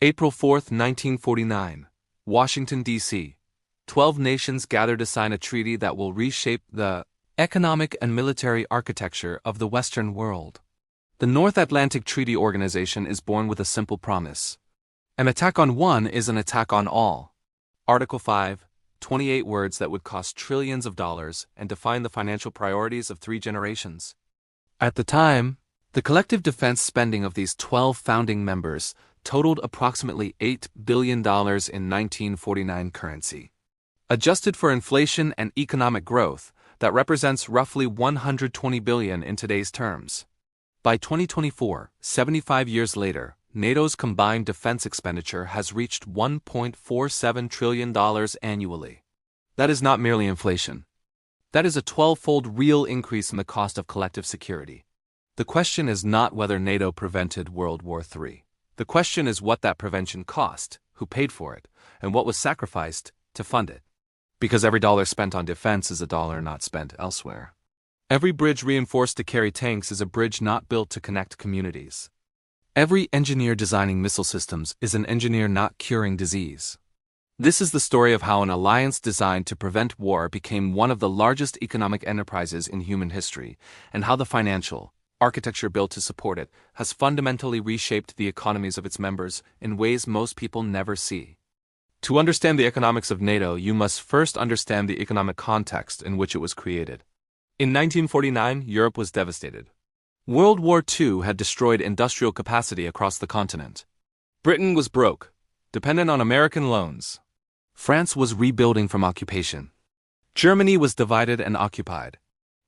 April 4, 1949, Washington, D.C. 12 nations gather to sign a treaty that will reshape the economic and military architecture of the Western world. The North Atlantic Treaty Organization is born with a simple promise. An attack on one is an attack on all. Article 5, 28 words that would cost trillions of dollars and define the financial priorities of 3 generations. At the time, the collective defense spending of these 12 founding members totaled approximately $8 billion in 1949 currency. Adjusted for inflation and economic growth, that represents roughly $120 billion in today's terms. By 2024, 75 years later, NATO's combined defense expenditure has reached $1.47 trillion annually. That is not merely inflation. That is a 12-fold real increase in the cost of collective security. The question is not whether NATO prevented World War III. The question is what that prevention cost, who paid for it, and what was sacrificed to fund it. Because every dollar spent on defense is a dollar not spent elsewhere. Every bridge reinforced to carry tanks is a bridge not built to connect communities. Every engineer designing missile systems is an engineer not curing disease. This is the story of how an alliance designed to prevent war became one of the largest economic enterprises in human history, and how the financial architecture built to support it has fundamentally reshaped the economies of its members in ways most people never see. To understand the economics of NATO, you must first understand the economic context in which it was created. In 1949, Europe was devastated. World War II had destroyed industrial capacity across the continent. Britain was broke, dependent on American loans. France was rebuilding from occupation. Germany was divided and occupied.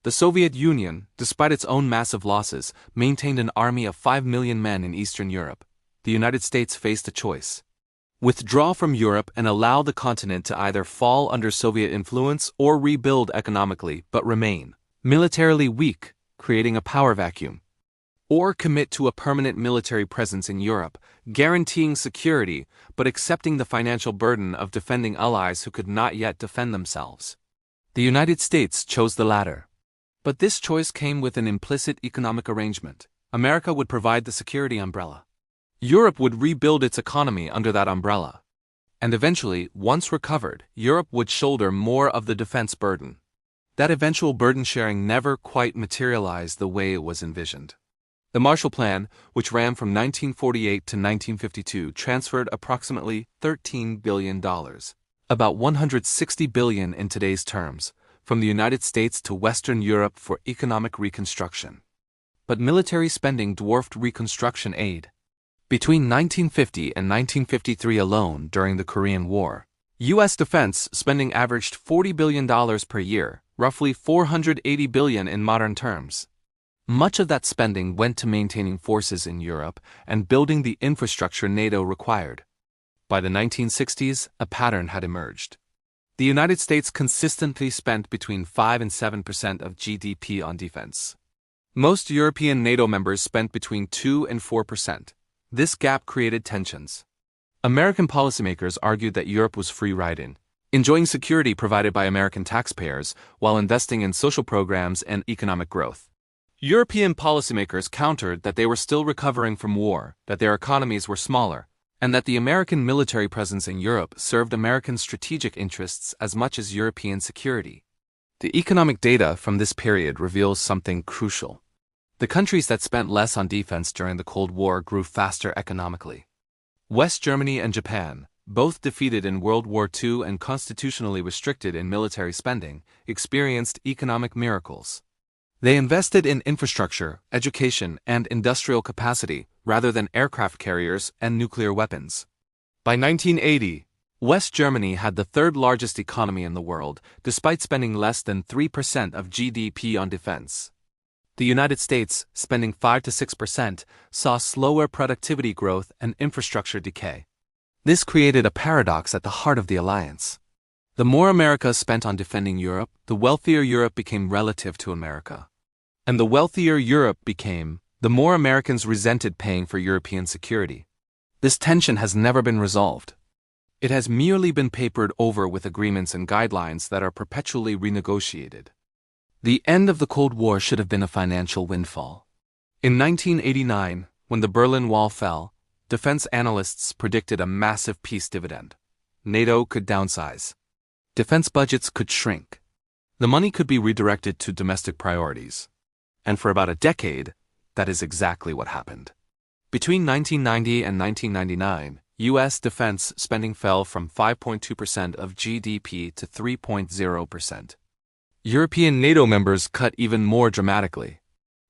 The Soviet Union, despite its own massive losses, maintained an army of 5 million men in Eastern Europe. The United States faced a choice: withdraw from Europe and allow the continent to either fall under Soviet influence or rebuild economically but remain militarily weak, creating a power vacuum. Or commit to a permanent military presence in Europe, guaranteeing security but accepting the financial burden of defending allies who could not yet defend themselves. The United States chose the latter. But this choice came with an implicit economic arrangement. America would provide the security umbrella. Europe would rebuild its economy under that umbrella. And eventually, once recovered, Europe would shoulder more of the defense burden. That eventual burden sharing never quite materialized the way it was envisioned. The Marshall Plan, which ran from 1948 to 1952, transferred approximately $13 billion, about $160 billion in today's terms, from the United States to Western Europe for economic reconstruction. But military spending dwarfed reconstruction aid. Between 1950 and 1953 alone, during the Korean War, U.S. defense spending averaged $40 billion per year, roughly $480 billion in modern terms. Much of that spending went to maintaining forces in Europe and building the infrastructure NATO required. By the 1960s, a pattern had emerged. The United States consistently spent between 5 and 7% of GDP on defense. Most European NATO members spent between 2 and 4%. This gap created tensions. American policymakers argued that Europe was free riding, enjoying security provided by American taxpayers while investing in social programs and economic growth. European policymakers countered that they were still recovering from war, that their economies were smaller, and that the American military presence in Europe served American strategic interests as much as European security. The economic data from this period reveals something crucial. The countries that spent less on defense during the Cold War grew faster economically. West Germany and Japan, both defeated in World War II and constitutionally restricted in military spending, experienced economic miracles. They invested in infrastructure, education, and industrial capacity rather than aircraft carriers and nuclear weapons. By 1980, West Germany had the third largest economy in the world, despite spending less than 3% of GDP on defense. The United States, spending 5 to 6%, saw slower productivity growth and infrastructure decay. This created a paradox at the heart of the alliance. The more America spent on defending Europe, the wealthier Europe became relative to America. And the wealthier Europe became, the more Americans resented paying for European security. This tension has never been resolved. It has merely been papered over with agreements and guidelines that are perpetually renegotiated. The end of the Cold War should have been a financial windfall. In 1989, when the Berlin Wall fell, defense analysts predicted a massive peace dividend. NATO could downsize. Defense budgets could shrink. The money could be redirected to domestic priorities. And for about a decade, that is exactly what happened. Between 1990 and 1999, U.S. defense spending fell from 5.2% of GDP to 3.0%. European NATO members cut even more dramatically.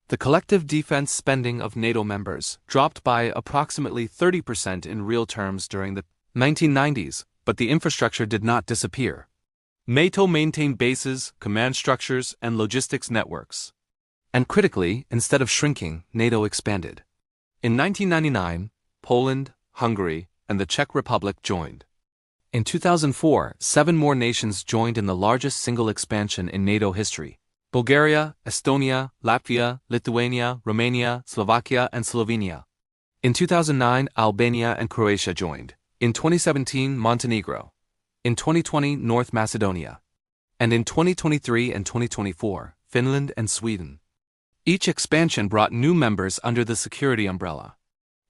The collective defense spending of NATO members dropped by approximately 30% in real terms during the 1990s, but the infrastructure did not disappear. NATO maintained bases, command structures, and logistics networks. And critically, instead of shrinking, NATO expanded. In 1999, Poland, Hungary, and the Czech Republic joined. In 2004, 7 more nations joined in the largest single expansion in NATO history: Bulgaria, Estonia, Latvia, Lithuania, Romania, Slovakia, and Slovenia. In 2009, Albania and Croatia joined. In 2017, Montenegro. In 2020, North Macedonia. And in 2023 and 2024, Finland and Sweden. Each expansion brought new members under the security umbrella.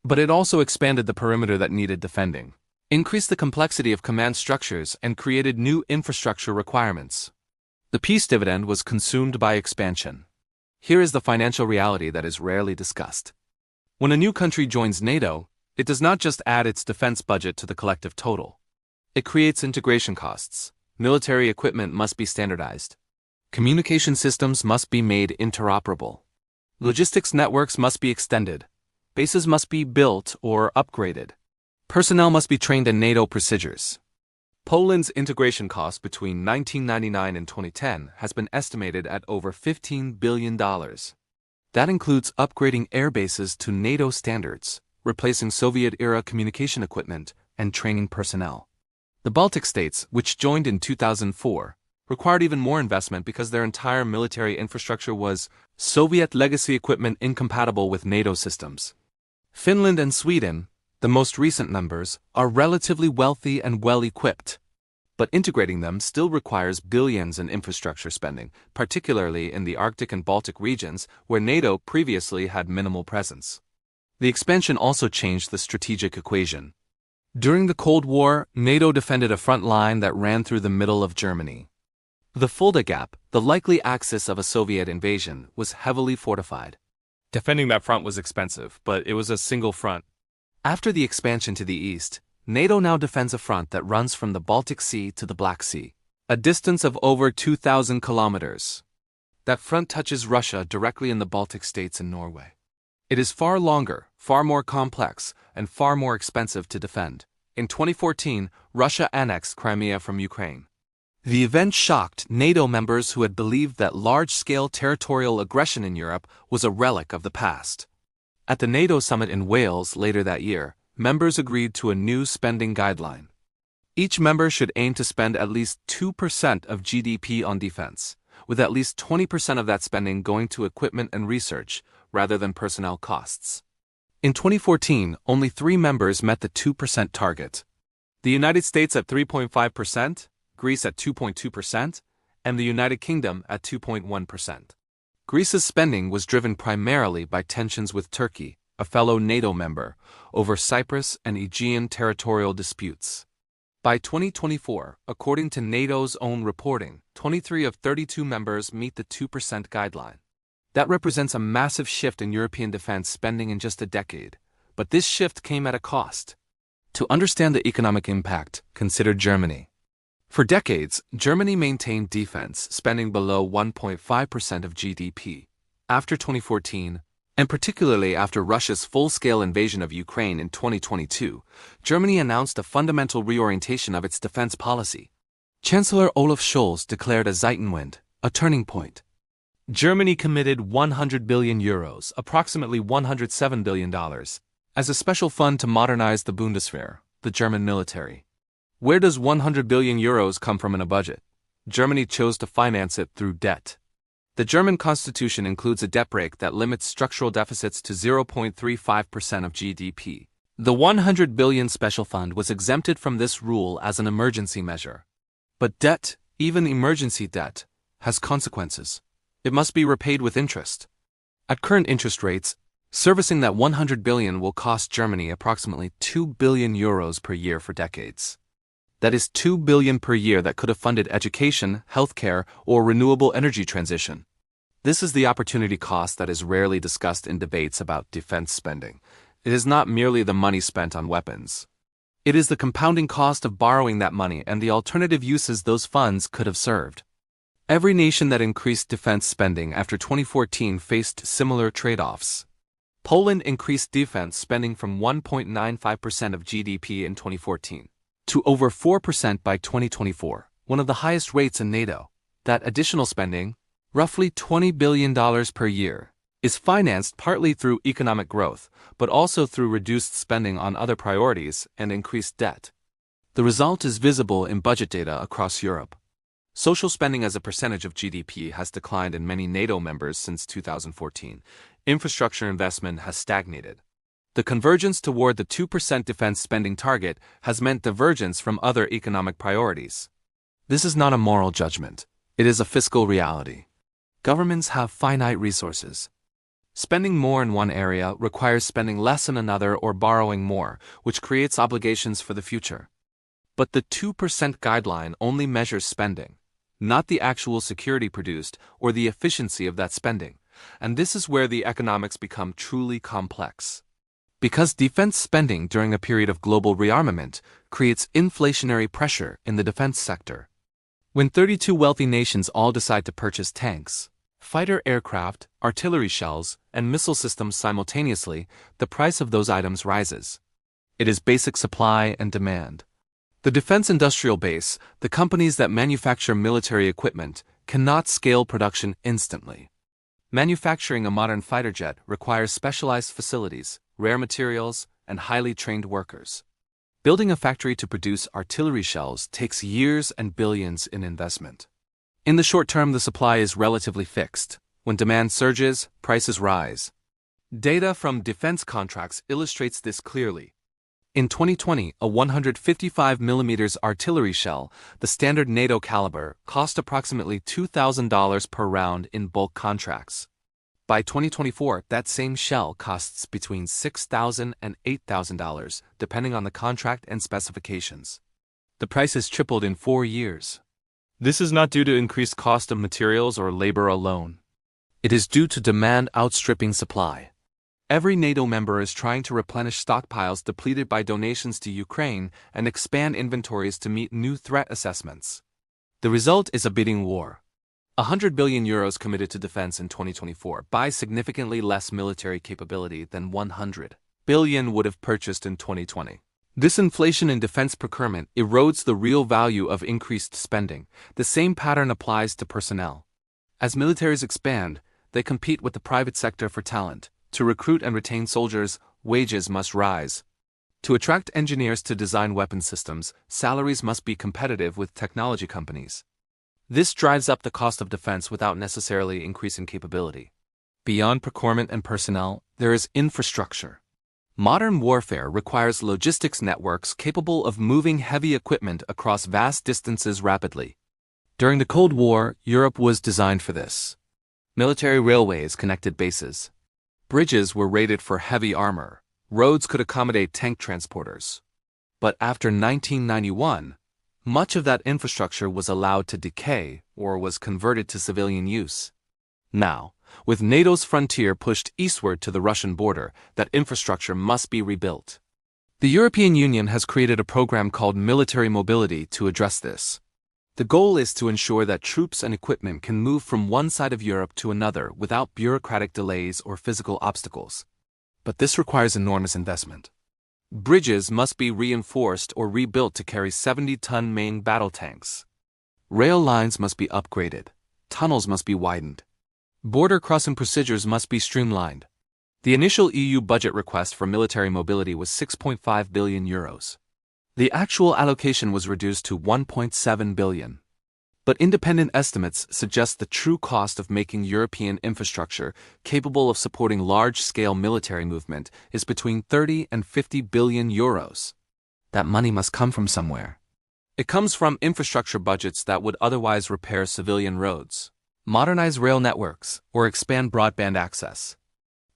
But it also expanded the perimeter that needed defending, increased the complexity of command structures, and created new infrastructure requirements. The peace dividend was consumed by expansion. Here is the financial reality that is rarely discussed. When a new country joins NATO, it does not just add its defense budget to the collective total. It creates integration costs. Military equipment must be standardized. Communication systems must be made interoperable. Logistics networks must be extended. Bases must be built or upgraded. Personnel must be trained in NATO procedures. Poland's integration cost between 1999 and 2010 has been estimated at over $15 billion. That includes upgrading air bases to NATO standards, replacing Soviet-era communication equipment, and training personnel. The Baltic states, which joined in 2004, required even more investment because their entire military infrastructure was Soviet legacy equipment incompatible with NATO systems. Finland and Sweden, the most recent members, are relatively wealthy and well-equipped. But integrating them still requires billions in infrastructure spending, particularly in the Arctic and Baltic regions where NATO previously had minimal presence. The expansion also changed the strategic equation. During the Cold War, NATO defended a front line that ran through the middle of Germany. The Fulda Gap, the likely axis of a Soviet invasion, was heavily fortified. Defending that front was expensive, but it was a single front. After the expansion to the east, NATO now defends a front that runs from the Baltic Sea to the Black Sea, a distance of over 2,000 kilometers. That front touches Russia directly in the Baltic states and Norway. It is far longer, far more complex, and far more expensive to defend. In 2014, Russia annexed Crimea from Ukraine. The event shocked NATO members who had believed that large-scale territorial aggression in Europe was a relic of the past. At the NATO summit in Wales later that year, members agreed to a new spending guideline. Each member should aim to spend at least 2% of GDP on defense, with at least 20% of that spending going to equipment and research, rather than personnel costs. In 2014, only 3 members met the 2% target. The United States at 3.5%, Greece at 2.2%, and the United Kingdom at 2.1%. Greece's spending was driven primarily by tensions with Turkey, a fellow NATO member, over Cyprus and Aegean territorial disputes. By 2024, according to NATO's own reporting, 23 of 32 members meet the 2% guideline. That represents a massive shift in European defense spending in just a decade, but this shift came at a cost. To understand the economic impact, consider Germany. For decades, Germany maintained defense spending below 1.5% of GDP. After 2014, and particularly after Russia's full-scale invasion of Ukraine in 2022, Germany announced a fundamental reorientation of its defense policy. Chancellor Olaf Scholz declared a Zeitenwende, a turning point. Germany committed €100 billion, approximately $107 billion, as a special fund to modernize the Bundeswehr, the German military. Where does €100 billion come from in a budget? Germany chose to finance it through debt. The German constitution includes a debt brake that limits structural deficits to 0.35% of GDP. The €100 billion special fund was exempted from this rule as an emergency measure. But debt, even emergency debt, has consequences. It must be repaid with interest. At current interest rates, Servicing that 100 billion will cost Germany approximately 2 billion euros per year for decades. That is 2 billion per year that could have funded education, healthcare, or renewable energy transition. This is the opportunity cost that is rarely discussed in debates about defense spending. It is not merely the money spent on weapons. It is the compounding cost of borrowing that money and the alternative uses those funds could have served. Every nation that increased defense spending after 2014 faced similar trade-offs. Poland increased defense spending from 1.95% of GDP in 2014 to over 4% by 2024, one of the highest rates in NATO. That additional spending, roughly $20 billion per year, is financed partly through economic growth, but also through reduced spending on other priorities and increased debt. The result is visible in budget data across Europe. Social spending as a percentage of GDP has declined in many NATO members since 2014. Infrastructure investment has stagnated. The convergence toward the 2% defense spending target has meant divergence from other economic priorities. This is not a moral judgment. It is a fiscal reality. Governments have finite resources. Spending more in one area requires spending less in another or borrowing more, which creates obligations for the future. But the 2% guideline only measures spending, not the actual security produced or the efficiency of that spending, and this is where the economics become truly complex. Because defense spending during a period of global rearmament creates inflationary pressure in the defense sector. When 32 wealthy nations all decide to purchase tanks, fighter aircraft, artillery shells, and missile systems simultaneously, the price of those items rises. It is basic supply and demand. The defense industrial base, the companies that manufacture military equipment, cannot scale production instantly. Manufacturing a modern fighter jet requires specialized facilities, rare materials, and highly trained workers. Building a factory to produce artillery shells takes years and billions in investment. In the short term, the supply is relatively fixed. When demand surges, prices rise. Data from defense contracts illustrates this clearly. In 2020, a 155mm artillery shell, the standard NATO caliber, cost approximately $2,000 per round in bulk contracts. By 2024, that same shell costs between $6,000 and $8,000, depending on the contract and specifications. The price has tripled in 4 years. This is not due to increased cost of materials or labor alone. It is due to demand outstripping supply. Every NATO member is trying to replenish stockpiles depleted by donations to Ukraine and expand inventories to meet new threat assessments. The result is a bidding war. 100 billion euros committed to defense in 2024 buys significantly less military capability than 100 billion would have purchased in 2020. This inflation in defense procurement erodes the real value of increased spending. The same pattern applies to personnel. As militaries expand, they compete with the private sector for talent. To recruit and retain soldiers, wages must rise. To attract engineers to design weapon systems, salaries must be competitive with technology companies. This drives up the cost of defense without necessarily increasing capability. Beyond procurement and personnel, there is infrastructure. Modern warfare requires logistics networks capable of moving heavy equipment across vast distances rapidly. During the Cold War, Europe was designed for this. Military railways connected bases. Bridges were rated for heavy armor. Roads could accommodate tank transporters. But after 1991, much of that infrastructure was allowed to decay or was converted to civilian use. Now, with NATO's frontier pushed eastward to the Russian border, that infrastructure must be rebuilt. The European Union has created a program called Military Mobility to address this. The goal is to ensure that troops and equipment can move from one side of Europe to another without bureaucratic delays or physical obstacles. But this requires enormous investment. Bridges must be reinforced or rebuilt to carry 70-ton main battle tanks. Rail lines must be upgraded. Tunnels must be widened. Border crossing procedures must be streamlined. The initial EU budget request for military mobility was 6.5 billion euros. The actual allocation was reduced to 1.7 billion. But independent estimates suggest the true cost of making European infrastructure capable of supporting large-scale military movement is between 30 and 50 billion euros. That money must come from somewhere. It comes from infrastructure budgets that would otherwise repair civilian roads, modernize rail networks, or expand broadband access.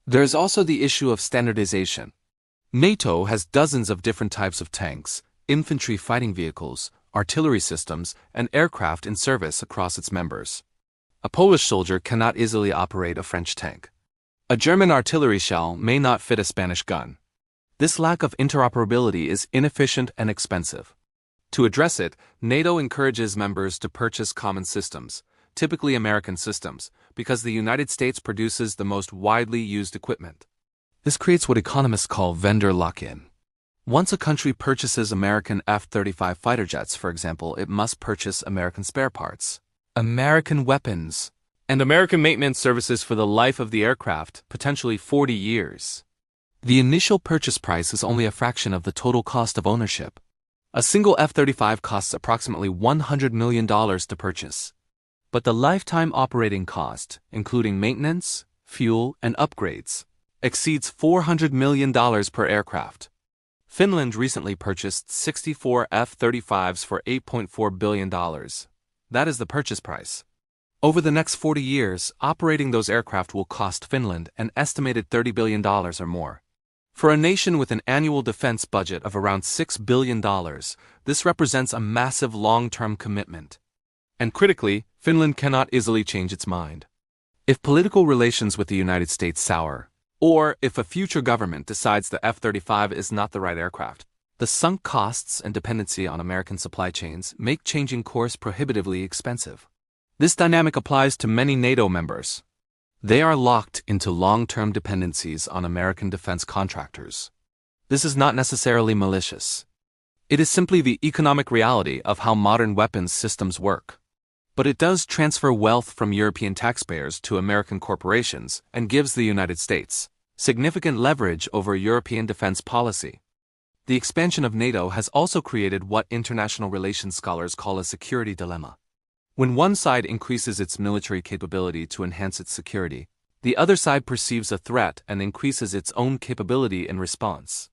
There is also the issue of standardization. NATO has dozens of different types of tanks, infantry fighting vehicles, artillery systems, and aircraft in service across its members. A Polish soldier cannot easily operate a French tank. A German artillery shell may not fit a Spanish gun. This lack of interoperability is inefficient and expensive. To address it, NATO encourages members to purchase common systems, typically American systems, because the United States produces the most widely used equipment. This creates what economists call vendor lock-in. Once a country purchases American F-35 fighter jets, for example, it must purchase American spare parts, American weapons, and American maintenance services for the life of the aircraft, potentially 40 years. The initial purchase price is only a fraction of the total cost of ownership. A single F-35 costs approximately $100 million to purchase. But the lifetime operating cost, including maintenance, fuel, and upgrades, exceeds $400 million per aircraft. Finland recently purchased 64 F-35s for $8.4 billion. That is the purchase price. Over the next 40 years, operating those aircraft will cost Finland an estimated $30 billion or more. For a nation with an annual defense budget of around $6 billion, this represents a massive long-term commitment. And critically, Finland cannot easily change its mind. If political relations with the United States sour, or if a future government decides the F-35 is not the right aircraft, the sunk costs and dependency on American supply chains make changing course prohibitively expensive. This dynamic applies to many NATO members. They are locked into long-term dependencies on American defense contractors. This is not necessarily malicious. It is simply the economic reality of how modern weapons systems work. But it does transfer wealth from European taxpayers to American corporations and gives the United States significant leverage over European defense policy. The expansion of NATO has also created what international relations scholars call a security dilemma. When one side increases its military capability to enhance its security, the other side perceives a threat and increases its own capability in response.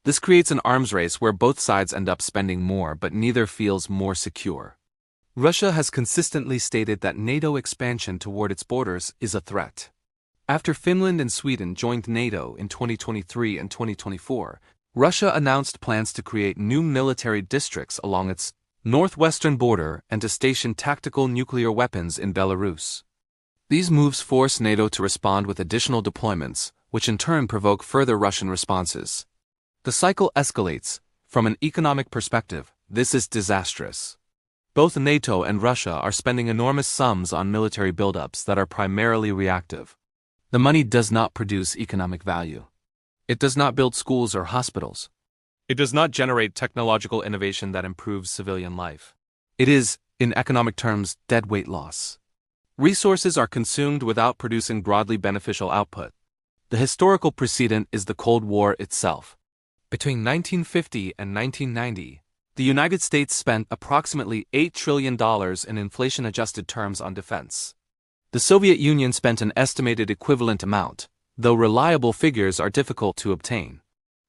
This creates an arms race where both sides end up spending more but neither feels more secure. Russia has consistently stated that NATO expansion toward its borders is a threat. After Finland and Sweden joined NATO in 2023 and 2024, Russia announced plans to create new military districts along its northwestern border and to station tactical nuclear weapons in Belarus. These moves force NATO to respond with additional deployments, which in turn provoke further Russian responses. The cycle escalates. From an economic perspective, this is disastrous. Both NATO and Russia are spending enormous sums on military buildups that are primarily reactive. The money does not produce economic value. It does not build schools or hospitals. It does not generate technological innovation that improves civilian life. It is, in economic terms, dead weight loss. Resources are consumed without producing broadly beneficial output. The historical precedent is the Cold War itself. Between 1950 and 1990, the United States spent approximately $8 trillion in inflation-adjusted terms on defense. The Soviet Union spent an estimated equivalent amount, though reliable figures are difficult to obtain.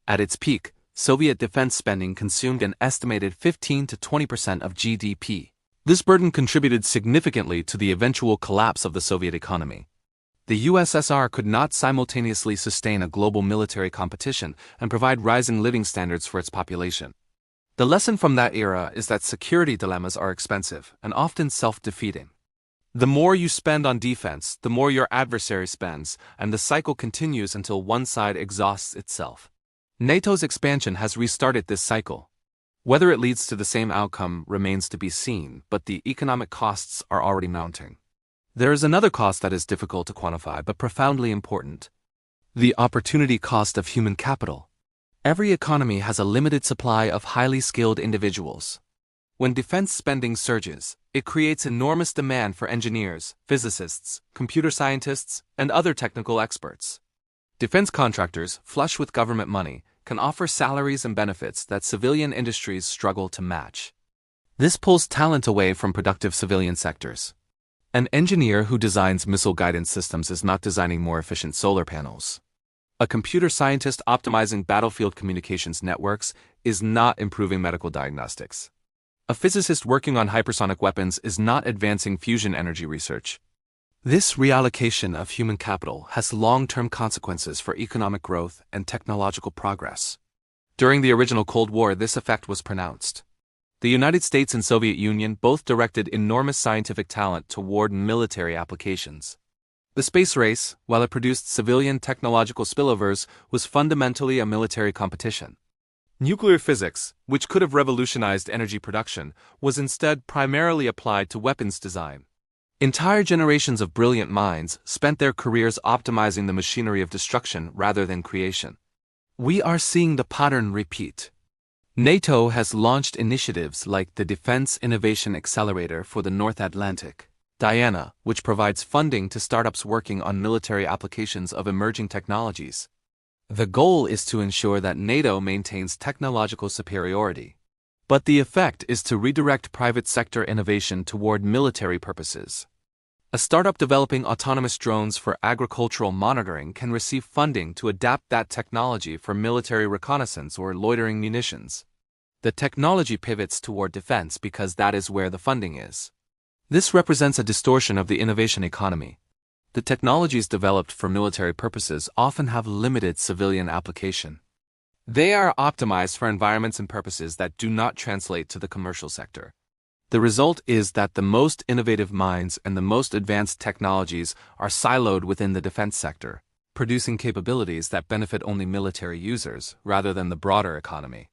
At its peak, Soviet defense spending consumed an estimated 15 to 20% of GDP. This burden contributed significantly to the eventual collapse of the Soviet economy. The USSR could not simultaneously sustain a global military competition and provide rising living standards for its population. The lesson from that era is that security dilemmas are expensive and often self-defeating. The more you spend on defense, the more your adversary spends, and the cycle continues until one side exhausts itself. NATO's expansion has restarted this cycle. Whether it leads to the same outcome remains to be seen, but the economic costs are already mounting. There is another cost that is difficult to quantify but profoundly important: the opportunity cost of human capital. Every economy has a limited supply of highly skilled individuals. When defense spending surges, it creates enormous demand for engineers, physicists, computer scientists, and other technical experts. Defense contractors, flush with government money, can offer salaries and benefits that civilian industries struggle to match. This pulls talent away from productive civilian sectors. An engineer who designs missile guidance systems is not designing more efficient solar panels. A computer scientist optimizing battlefield communications networks is not improving medical diagnostics. A physicist working on hypersonic weapons is not advancing fusion energy research. This reallocation of human capital has long-term consequences for economic growth and technological progress. During the original Cold War, this effect was pronounced. The United States and Soviet Union both directed enormous scientific talent toward military applications. The space race, while it produced civilian technological spillovers, was fundamentally a military competition. Nuclear physics, which could have revolutionized energy production, was instead primarily applied to weapons design. Entire generations of brilliant minds spent their careers optimizing the machinery of destruction rather than creation. We are seeing the pattern repeat. NATO has launched initiatives like the Defense Innovation Accelerator for the North Atlantic, DIANA, which provides funding to startups working on military applications of emerging technologies. The goal is to ensure that NATO maintains technological superiority. But the effect is to redirect private sector innovation toward military purposes. A startup developing autonomous drones for agricultural monitoring can receive funding to adapt that technology for military reconnaissance or loitering munitions. The technology pivots toward defense because that is where the funding is. This represents a distortion of the innovation economy. The technologies developed for military purposes often have limited civilian application. They are optimized for environments and purposes that do not translate to the commercial sector. The result is that the most innovative minds and the most advanced technologies are siloed within the defense sector, producing capabilities that benefit only military users rather than the broader economy.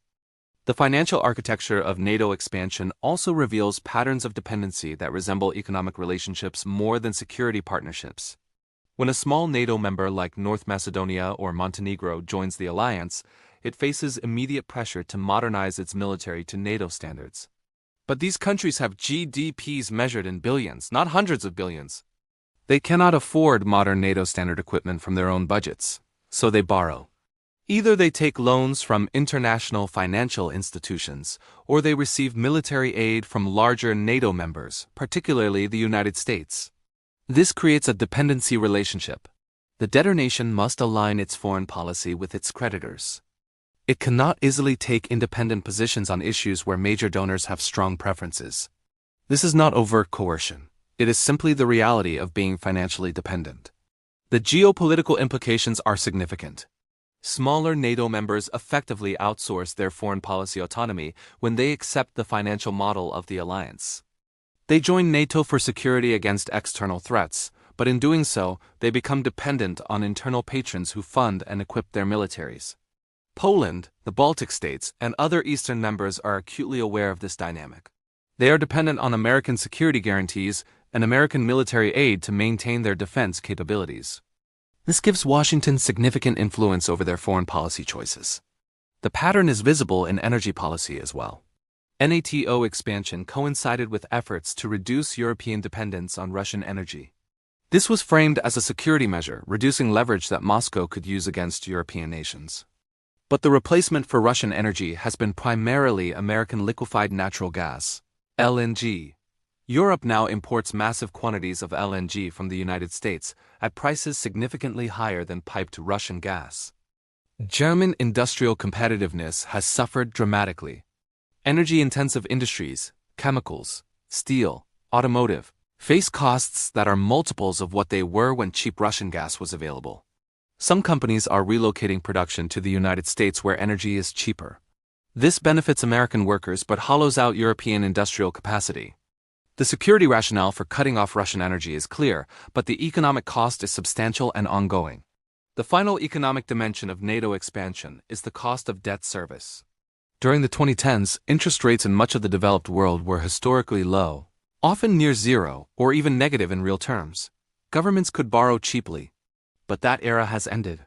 The financial architecture of NATO expansion also reveals patterns of dependency that resemble economic relationships more than security partnerships. When a small NATO member like North Macedonia or Montenegro joins the alliance, it faces immediate pressure to modernize its military to NATO standards. But these countries have GDPs measured in billions, not hundreds of billions. They cannot afford modern NATO standard equipment from their own budgets, so they borrow. Either they take loans from international financial institutions, or they receive military aid from larger NATO members, particularly the United States. This creates a dependency relationship. The debtor nation must align its foreign policy with its creditors. It cannot easily take independent positions on issues where major donors have strong preferences. This is not overt coercion. It is simply the reality of being financially dependent. The geopolitical implications are significant. Smaller NATO members effectively outsource their foreign policy autonomy when they accept the financial model of the alliance. They join NATO for security against external threats, but in doing so, they become dependent on internal patrons who fund and equip their militaries. Poland, the Baltic states, and other Eastern members are acutely aware of this dynamic. They are dependent on American security guarantees and American military aid to maintain their defense capabilities. This gives Washington significant influence over their foreign policy choices. The pattern is visible in energy policy as well. NATO expansion coincided with efforts to reduce European dependence on Russian energy. This was framed as a security measure, reducing leverage that Moscow could use against European nations. But the replacement for Russian energy has been primarily American liquefied natural gas, LNG. Europe now imports massive quantities of LNG from the United States at prices significantly higher than piped Russian gas. German industrial competitiveness has suffered dramatically. Energy-intensive industries, chemicals, steel, automotive, face costs that are multiples of what they were when cheap Russian gas was available. Some companies are relocating production to the United States where energy is cheaper. This benefits American workers but hollows out European industrial capacity. The security rationale for cutting off Russian energy is clear, but the economic cost is substantial and ongoing. The final economic dimension of NATO expansion is the cost of debt service. During the 2010s, interest rates in much of the developed world were historically low, often near zero or even negative in real terms. Governments could borrow cheaply. But that era has ended.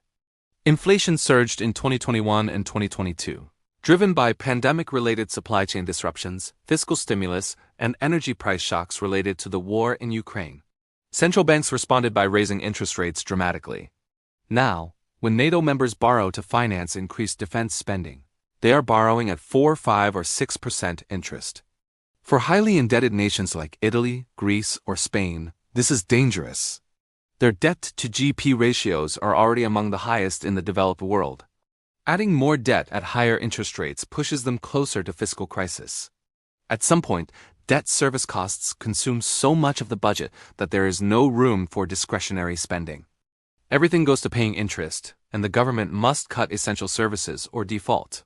Inflation surged in 2021 and 2022, driven by pandemic-related supply chain disruptions, fiscal stimulus, and energy price shocks related to the war in Ukraine. Central banks responded by raising interest rates dramatically. Now, when NATO members borrow to finance increased defense spending, they are borrowing at 4, 5, or 6% interest. For highly indebted nations like Italy, Greece, or Spain, this is dangerous. Their debt-to-GDP ratios are already among the highest in the developed world. Adding more debt at higher interest rates pushes them closer to fiscal crisis. At some point, Debt service costs consume so much of the budget that there is no room for discretionary spending. Everything goes to paying interest, and the government must cut essential services or default.